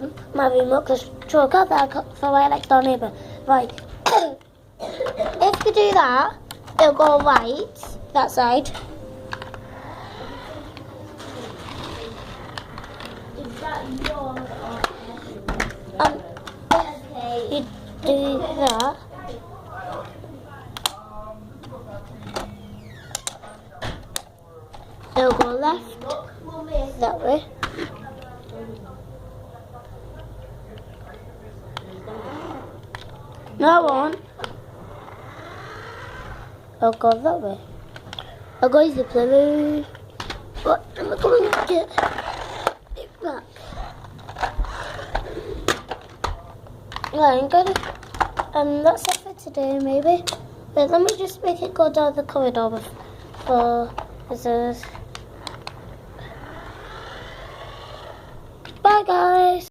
with my remote control card that I got for my next door neighbour. Right. If you do that, it'll go right, that side. Is that your You do that. It'll go left, that way. No, I won't. I'll go that way. I'll go easy play. What am I going to get it back? Right, I'm gonna, that's it for today, maybe. But let me just make it go down the corridor for visitors. Bye, guys.